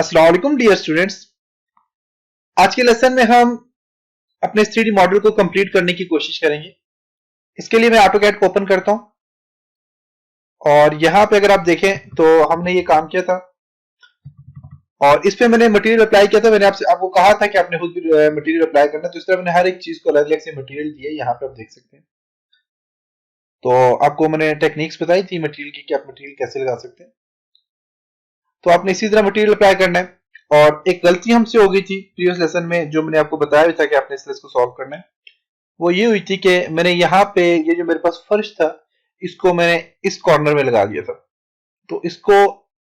अस्सलाम वालेकुम dear students. आज के लेसन में हम अपने 3D मॉडल को कंप्लीट करने की कोशिश करेंगे। इसके लिए मैं ऑटोकैड को ओपन करता हूं और यहां पे अगर आप देखें तो हमने ये काम किया था और इस पे मैंने मटेरियल अप्लाई किया था। मैंने आपको कहा था कि आपने खुद भी मटेरियल अप्लाई करना है, तो इस तरह मैंने हर एक चीज को अलग अलग से मटेरियल दिए। यहाँ पे आप देख सकते हैं। तो आपको मैंने टेक्निक्स बताई थी मटेरियल की कि आप मटेरियल कैसे लगा सकते हैं। तो आपने इसी तरह मटेरियल अप्लाई करना है। और एक गलती हमसे हो गई थी प्रीवियस लेसन में, जो मैंने आपको बताया भी था कि आपने इसको सॉल्व करना है। वो ये हुई थी कि मैंने यहाँ पे ये जो मेरे पास फर्श था, इसको मैंने इस कॉर्नर में लगा दिया था। तो इसको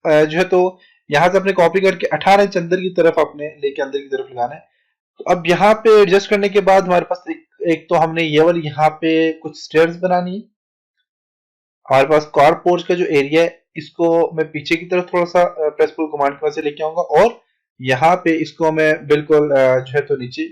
जो है तो यहाँ से अपने कॉपी करके 18 इंच अंदर की तरफ अपने लेके अंदर की तरफ लगाना है। तो अब यहाँ पे एडजस्ट करने के बाद हमारे पास एक तो हमने ये वाली यहाँ पे कुछ स्टेयर्स बनानी है। हमारे पास कार पोर्च का जो एरिया है, इसको मैं पीछे की तरफ थोड़ा सा प्रेस पुल कमांड की वजह से लेके आऊंगा और यहाँ पे इसको मैं बिल्कुल जो है तो नीचे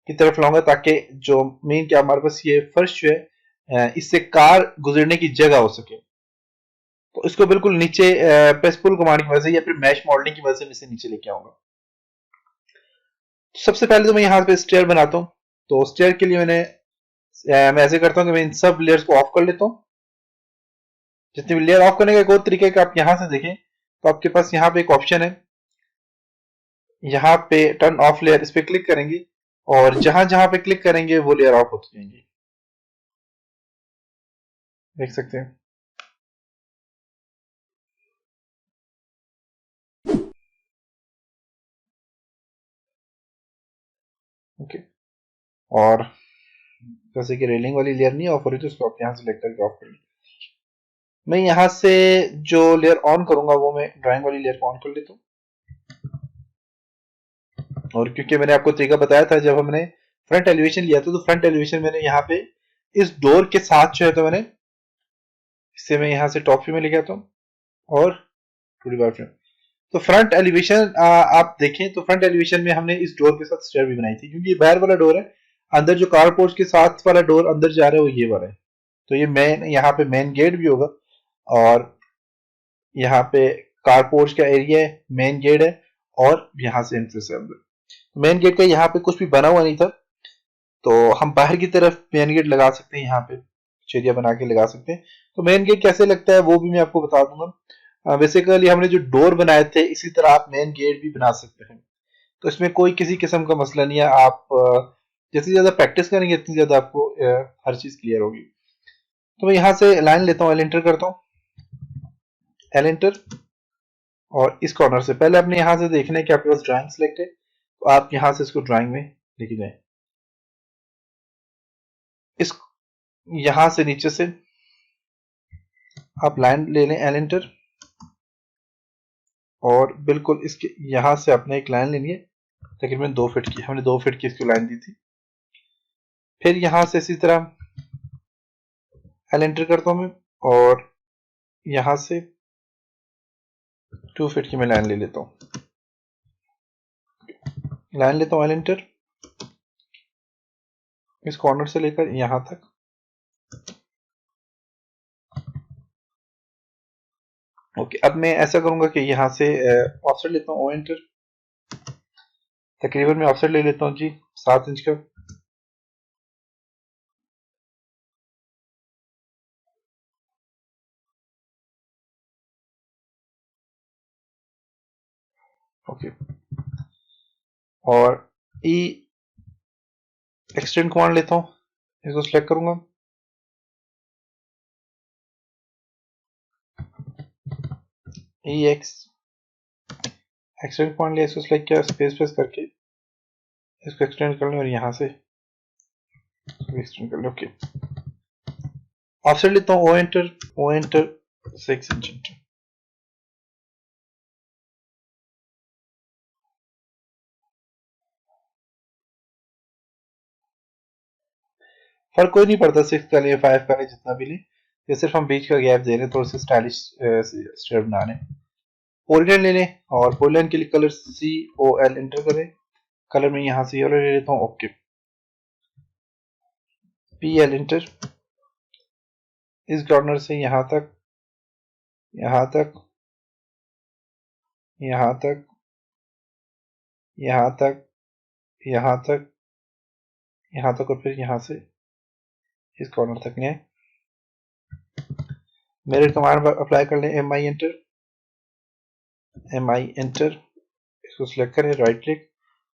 की तरफ लाऊंगा, ताकि जो मेन क्या हमारे पास ये फर्श जो है इससे कार गुजरने की जगह हो सके। तो इसको बिल्कुल नीचे प्रेस पुल कमांड की वजह से या फिर मैश मॉडलिंग की वजह से मैं इसे नीचे लेके आऊंगा। सबसे पहले तो मैं यहाँ पे स्टेयर बनाता हूँ। तो स्टेयर के लिए मैं ऐसे करता हूँ कि मैं इन सब लेयर्स को ऑफ कर लेता हूँ। जितनी भी लेयर ऑफ करने का एक और तरीका है कि आप यहाँ से देखें तो आपके पास यहाँ पे एक ऑप्शन है, यहाँ पे टर्न ऑफ लेयर, इस पे क्लिक करेंगे और जहां जहां पे क्लिक करेंगे वो लेयर ऑफ होती जाएंगी। देख सकते हैं। ओके। और जैसे कि रेलिंग वाली लेयर नहीं ऑफ हो रही तो उसको आप यहाँ सेलेक्ट करके ऑफ कर लीजिए। मैं यहाँ से जो लेयर ऑन करूंगा वो मैं ड्राइंग वाली लेयर को ऑन कर लेता हूँ। और क्योंकि मैंने आपको तरीका बताया था जब हमने फ्रंट एलिवेशन लिया था, तो फ्रंट एलिवेशन मैंने यहाँ पे इस डोर के साथ जो है तो मैंने इससे मैं यहाँ से टॉप व्यू में लेके आता हूँ और टू बार फ्रेम। तो फ्रंट एलिवेशन आप देखें तो फ्रंट एलिवेशन में हमने इस डोर के साथ स्टेयर भी बनाई थी, क्योंकि ये बाहर वाला डोर है। अंदर जो कार पोर्च के साथ वाला डोर अंदर जा रहा है वो ये वाला है। तो ये मेन, यहाँ पे मेन गेट भी होगा और यहाँ पे कार पोर्च का एरिया है, मेन गेट है और यहाँ से एंट्रेंस है अंदर। मेन गेट का यहाँ पे कुछ भी बना हुआ नहीं था, तो हम बाहर की तरफ मेन गेट लगा सकते हैं। यहाँ पे एरिया बना के लगा सकते हैं। तो मेन गेट कैसे लगता है वो भी मैं आपको बता दूंगा। बेसिकली हमने जो डोर बनाए थे इसी तरह आप मेन गेट भी बना सकते हैं। तो इसमें कोई किसी किस्म का मसला नहीं है। आप जितनी ज्यादा प्रैक्टिस करेंगे इतनी ज्यादा आपको हर चीज क्लियर होगी। तो मैं यहाँ से लाइन लेता हूँ, एल एंटर करता हूँ, एल एंटर। और इस कॉर्नर से पहले आपने यहाँ से देखना है कि आपके पास ड्राइंग सिलेक्ट है, तो आप यहाँ से इसको ड्राइंग में लेके जाए। इस यहाँ से नीचे से आप लाइन ले लें, एल एंटर। और बिल्कुल इसके यहाँ से आपने एक लाइन लेनी है, तकरीबन 2 फीट की। हमने 2 फीट की इसकी लाइन दी थी। फिर यहाँ से इसी तरह एल एंटर करता हूँ मैं और यहाँ से 2 फीट की मैं लाइन ले लेता हूँ। लाइन लेता हूँ, एल एंटर, इस कॉर्नर से लेकर यहाँ तक। ओके, अब मैं ऐसा करूंगा कि यहाँ से ऑफसेट लेता हूँ, ओ एंटर। तकरीबन मैं ऑफसेट ले लेता हूँ जी 7 इंच का। ओके। और ई एक्सटेंड कमांड लेता हूँ, इसको सिलेक्ट करूंगा। ई एक्स एक्सटेंड कमांड लिया, इसको सिलेक्ट किया, स्पेस प्रेस करके इसको एक्सटेंड कर लें और यहाँ से एक्सटेंड कर लें। ओके, ऑफसेट लेता हूँ, ओ एंटर 6 इंच एंटर। फर्क कोई नहीं पड़ता, 6 का लिए 5 का लिए, जितना भी ले, ये सिर्फ हम बीच का गैप दे रहे हैं, थोड़ा सा स्टाइलिश स्टेयर बना रहे हैं। पॉलीलाइन ले लें और पॉलीलाइन के लिए कलर COL एंटर करें। कलर में यहाँ से येलो ले लेता हूँ। Okay, PL enter. इस कॉर्नर से यहाँ तक, यहाँ तक, यहाँ तक यहाँ तक, यहाँ तक, यहाँ तक, और फिर यहाँ से इस कॉर्नर तक नहीं आए। मिरर कमांड अप्लाई कर लें, M I enter, M I enter, इसको सिलेक्ट करें, राइट क्लिक,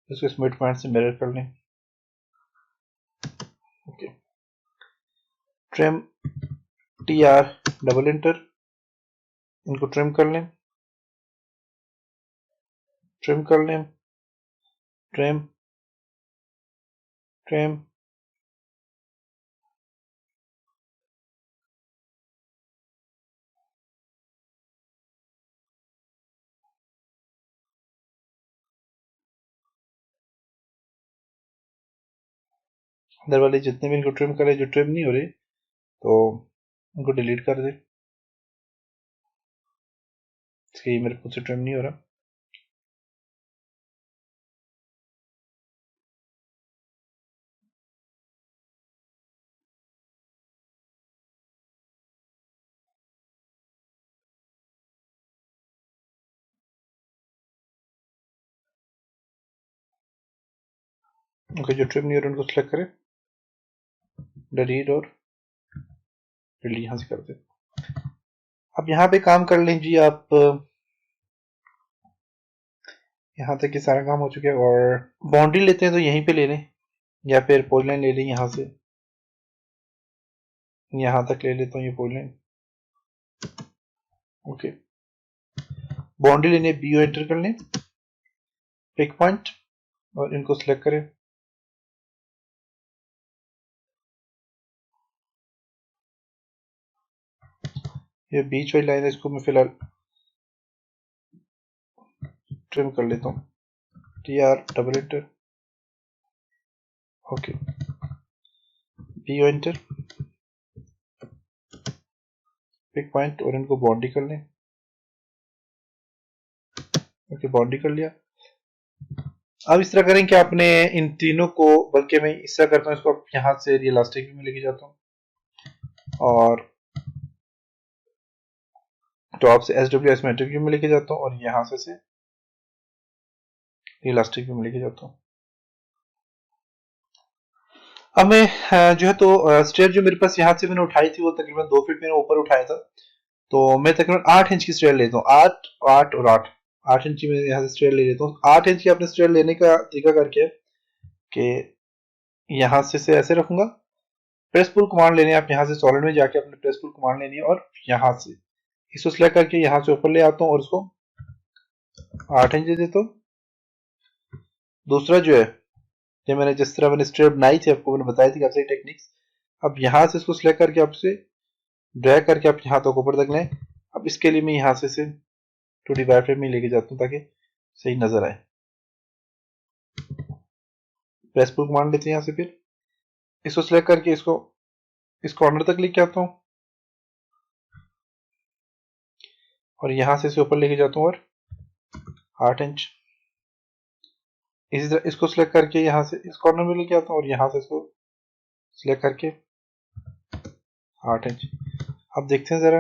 इसको इस मिड पॉइंट से मिरर कर लें। Okay, trim, T R double enter, इनको ट्रिम कर लें, ट्रिम कर लें, ट्रिम, ट्रिम, अंदर वाले जितने भी इनको ट्रिम करें, जो ट्रिम नहीं हो रहे तो उनको डिलीट कर दे। इसके मेरे खुद से ट्रिम नहीं हो रहा। ओके, जो ट्रिम नहीं हो रहा उनको सिलेक्ट करें, डिलीट और डिलीट यहाँ से कर दे। अब यहाँ पे काम कर लीजिए आप, यहाँ तक ये सारा काम हो चुका है। और बाउंड्री लेते हैं तो यहीं पे ले लें, या फिर पोल लाइन ले लें, यहाँ से यहाँ तक ले लेता हूँ ये पोल लाइन। ओके, बाउंड्री लेने बी ओ एंटर कर लें, पिक पॉइंट, और इनको सिलेक्ट करें। ये बीच वाली लाइन है, इसको मैं फिलहाल ट्रिम कर लेता हूँ, T R double enter, okay, B O enter, pick point, और इनको बाउंड्री कर लें। ओके, बाउंड्री कर लिया। अब इस तरह करें कि आपने इन तीनों को, बल्कि मैं इस तरह करता हूँ, इसको यहाँ से रियलिस्टिक व्यू में लेके जाता हूँ और टॉप से एस डब्ल्यू एसमेट्रिक व्यू में लेके जाता हूँ, और यहाँ से रियलिस्टिक व्यू में लेके जाता हूँ। अब मैं जो है तो स्टेयर जो मेरे पास यहाँ से मैंने उठाई थी वो तकरीबन 2 फीट मैंने ऊपर उठाया था, तो मैं तकरीबन 8 इंच की स्टेयर लेता हूँ। 8, 8 और 8, 8 इंच की मैं यहाँ से स्टेयर ले लेता हूँ। 8 इंच की आपने स्टेयर लेने का तरीका करके कि यहाँ से ऐसे रखूंगा, प्रेस पुल कमांड लेने, आप यहाँ से सॉलिड में जाके अपने प्रेस पुल कमांड लेनी है, और यहाँ से इसको सिलेक्ट करके यहाँ से ऊपर ले आता हूँ और उसको 8 इंच दे देता हूँ। दूसरा जो है, ये मैंने जिस तरह मैंने स्टेयर बनाई थी, आपको मैंने बताई थी काफी टेक्निक्स। अब यहाँ से इसको सिलेक्ट करके आपसे ड्रैग करके आप यहाँ तक ऊपर तक लें। अब इसके लिए मैं यहाँ से 2D वायरफ्रेम में लेके जाता हूँ ताकि सही नजर आए। प्रेस पुल कमांड लेते हैं यहाँ से, फिर इसको सिलेक्ट करके इसको इस कॉर्नर तक लेके आता हूँ, और यहाँ से इसे ऊपर लेके जाता हूँ और 8 इंच। इसी तरह इसको सिलेक्ट करके यहाँ से इस कॉर्नर में लेके आता हूँ, और यहाँ से इसको सिलेक्ट करके 8 इंच। अब देखते हैं जरा।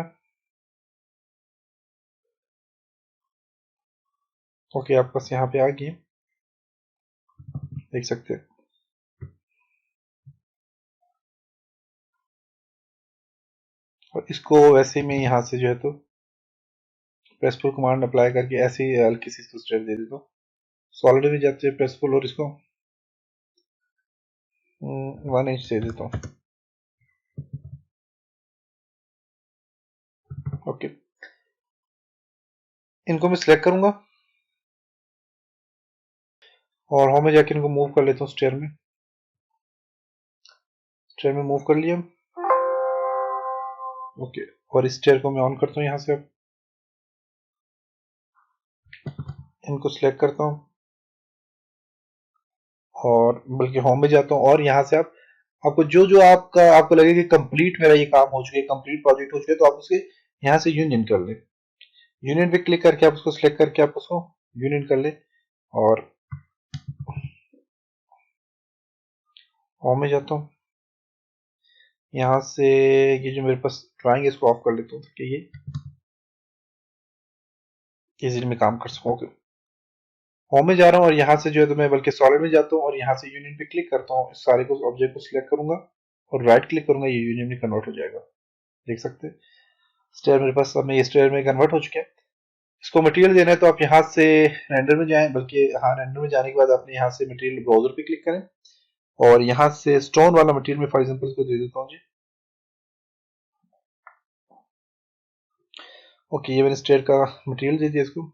ओके, आपके पास यहाँ पे आ गई, देख सकते हैं। और इसको वैसे में यहाँ से जो है तो प्रेस पुल कमांड अप्लाई करके ऐसे ही हल्की सी इसको स्ट्रेच दे देता हूँ। सॉलिड में जाते हैं प्रेस पुल, और इसको 1 इंच दे देता हूँ। ओके, इनको मैं सिलेक्ट करूंगा और होम में जाके इनको मूव कर लेता हूँ स्टेयर में। स्टेयर में मूव कर लिया। ओके, और इस स्टेयर को मैं ऑन करता हूँ यहाँ से। अब इनको सिलेक्ट करता हूँ और बल्कि होम में जाता हूँ, और यहाँ से आप आपको जो जो आपको लगे कि कंप्लीट मेरा ये काम हो चुका है, कंप्लीट प्रोजेक्ट हो चुका है, तो आप उसके यहाँ से यूनियन कर ले। यूनियन पे क्लिक करके आप उसको सिलेक्ट करके आप उसको यूनियन कर ले, और होम में जाता हूँ। यहाँ से ये जो मेरे पास ड्राइंग है इसको ऑफ कर लेता हूँ ताकि ये इजीली में काम कर सकूँ। होम में जा रहा हूँ और यहाँ से जो है तो मैं बल्कि सॉलिड में जाता हूँ और यहाँ से यूनियन पे क्लिक करता हूँ, इस सारे को ऑब्जेक्ट को सिलेक्ट करूंगा और राइट क्लिक करूंगा, ये यूनियन में कन्वर्ट हो जाएगा। देख सकते हैं स्टेयर मेरे पास अब ये स्टेयर में कन्वर्ट हो चुके हैं। इसको मटेरियल देना है तो आप यहाँ से रेंडर में जाएं, बल्कि हाँ रेंडर में जाने के बाद आपने यहाँ से मटेरियल ब्राउजर पे क्लिक करें और यहाँ से स्टोन वाला मटेरियल में फॉर एग्जांपल इसको दे देता हूँ जी। ओके, ये मैंने स्टेयर का मटेरियल दे दिया इसको।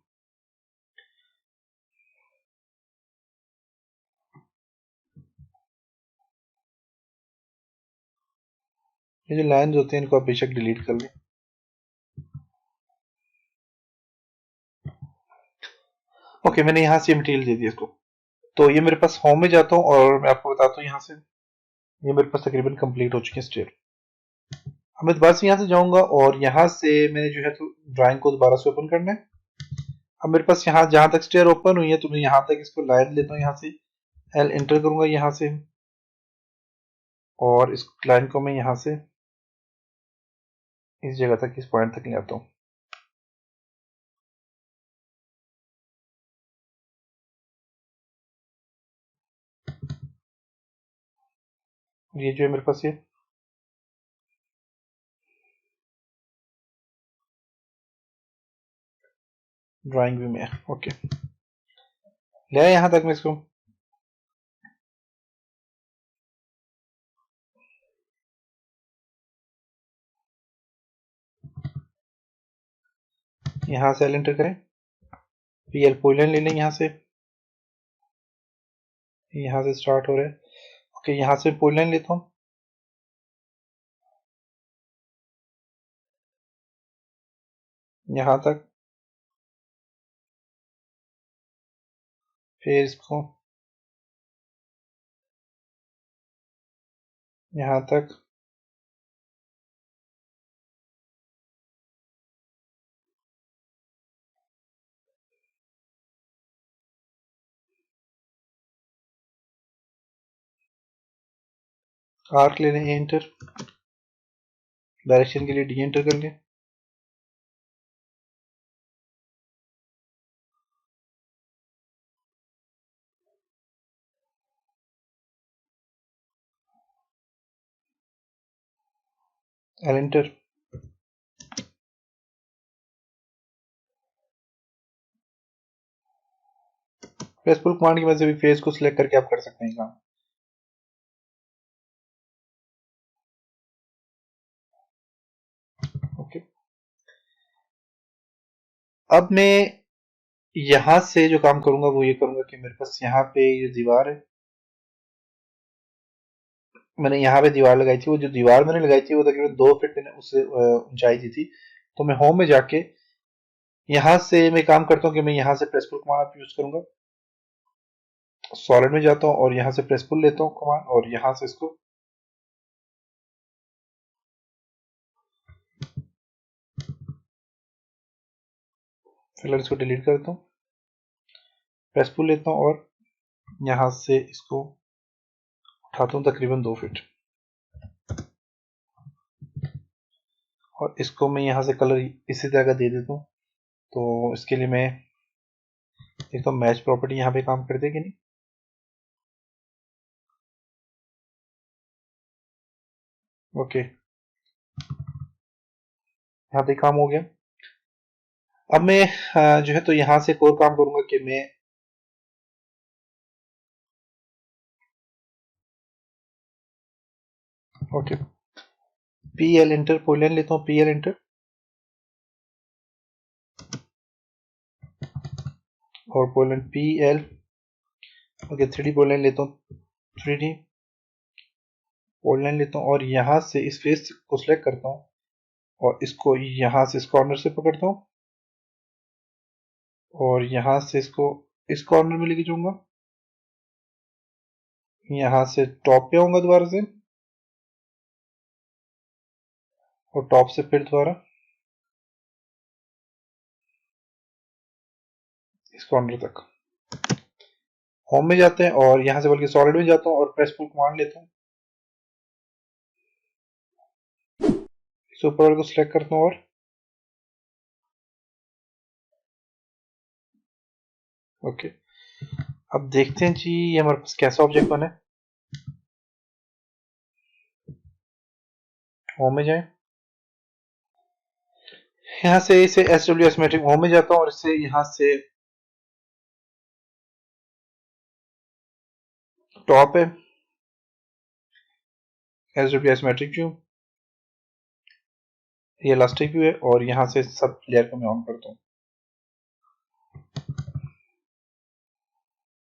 ये जो लाइन्स होते हैं इनको आप बेशक डिलीट कर लें। ओके, मैंने यहाँ से मटेरियल दे दिया इसको। तो ये मेरे पास होम में जाता हूँ और मैं आपको बताता हूँ यहाँ से ये मेरे पास तकरीबन कंप्लीट हो चुकी है स्टेयर। अब मैं दोबारा से यहाँ से जाऊंगा और यहाँ से मैंने जो है तो ड्राइंग को दोबारा से ओपन करना है। अब मेरे पास यहाँ जहां तक स्टेयर ओपन हुई है तो मैं यहाँ तक इसको लाइन लेता हूँ, यहाँ से एल एंटर करूंगा यहाँ से और इस लाइन को मैं यहाँ से इस जगह तक, इस पॉइंट तक ले आता हूँ। ये जो है मेरे पास ये ड्राइंग व्यू में है। ओके, ले आया यहाँ तक मैं इसको। यहाँ से एल एंटर करें, पीएल पॉइंट ले लें, यहाँ से यहाँ से स्टार्ट हो रहा है। ओके, यहाँ से पॉइंट लाइन लेता हूँ यहाँ तक, फिर इसको यहाँ तक, आर्क ले लें, एंटर, डायरेक्शन के लिए डी एंटर कर लें। L enter. प्रेसफुल कमांड की मदद से भी फेस को सिलेक्ट करके आप कर सकते हैं काम। ओके, अब मैं यहां से जो काम करूंगा वो ये करूंगा कि मेरे पास यहाँ पे ये दीवार है, मैंने यहाँ पे दीवार लगाई थी, वो जो दीवार मैंने लगाई थी वो तकरीबन 2 फीट मैंने उससे ऊंचाई दी थी। तो मैं होम में जाके यहाँ से मैं काम करता हूँ कि मैं यहाँ से प्रेसफुल कमांड यूज करूंगा, सॉलिड में जाता हूँ और यहाँ से प्रेसफुल लेता हूँ कमांड और यहाँ से इसको फिलहाल इसको डिलीट करता हूँ, प्रेसफुल लेता हूँ और यहाँ से इसको उठाता हूँ तकरीबन 2 फीट और इसको मैं यहाँ से कलर इसी तरह का दे देता हूँ। तो इसके लिए मैं देखता हूँ मैच प्रॉपर्टी यहाँ पे काम करते कि नहीं। ओके, यहाँ पे काम हो गया। अब मैं जो है तो यहाँ से एक और काम करूंगा कि मैं okay P L enter Poland लेता हूँ, पी एल एंटर और Poland P L. Okay, 3D Poland लेता हूँ, 3D पोलैंड लेता हूँ और यहाँ से इस फेस को सिलेक्ट करता हूँ और इसको यहाँ से इस कॉर्नर से पकड़ता हूँ और यहाँ से इसको इस कॉर्नर में लेके जाऊंगा, यहाँ से टॉप पे आऊंगा दोबारा से और टॉप से फिर दोबारा इस कॉर्नर तक। होम में जाते हैं और यहाँ से बल्कि सॉलिड में जाता हूँ और प्रेसफुल कमांड लेता हूँ, इस ऊपर वाले को सिलेक्ट करता हूँ और ओके अब देखते हैं जी ये हमारे पास कैसा ऑब्जेक्ट बना है। होम में जाए, यहाँ से इसे SWS मैट्रिक होम में जाता हूँ और इसे यहाँ से टॉप है SWS मैट्रिक व्यू, ये इलास्टिक व्यू है और यहाँ से सब लेयर को मैं ऑन करता हूँ।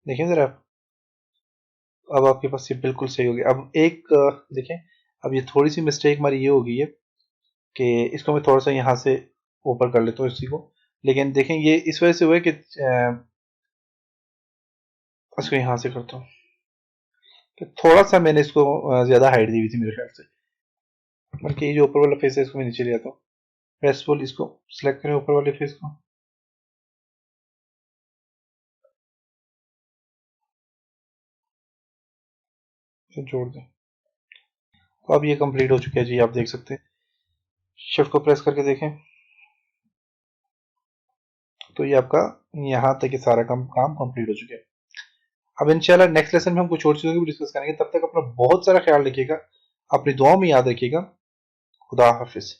देखिए जरा आप, अब आपके पास ये बिल्कुल सही हो गया। अब एक देखें, अब ये थोड़ी सी मिस्टेक हमारी ये हो गई है कि इसको मैं थोड़ा सा यहाँ से ऊपर कर लेता हूँ इसी को, लेकिन देखें ये इस वजह से हुआ है कि इसको यहाँ से करता हूँ कि थोड़ा सा मैंने इसको ज्यादा हाइट दी हुई थी मेरे ख्याल से, बल्कि ये जो ऊपर वाला फेस है इसको मैं नीचे ले आता हूँ। प्रेसफुल इसको सिलेक्ट करें ऊपर वाले फेस को, जोड़ दें। तो अब ये कंप्लीट हो चुका है जी, आप देख सकते हैं। शिफ्ट को प्रेस करके देखें तो ये आपका यहाँ तक ये सारा काम कंप्लीट हो चुका है। अब इंशाल्लाह नेक्स्ट लेसन में हम कुछ और चीज़ों की भी डिस्कस करेंगे। तब तक अपना बहुत सारा ख्याल रखिएगा, अपनी दुआओं में याद रखिएगा। खुदा हाफिज।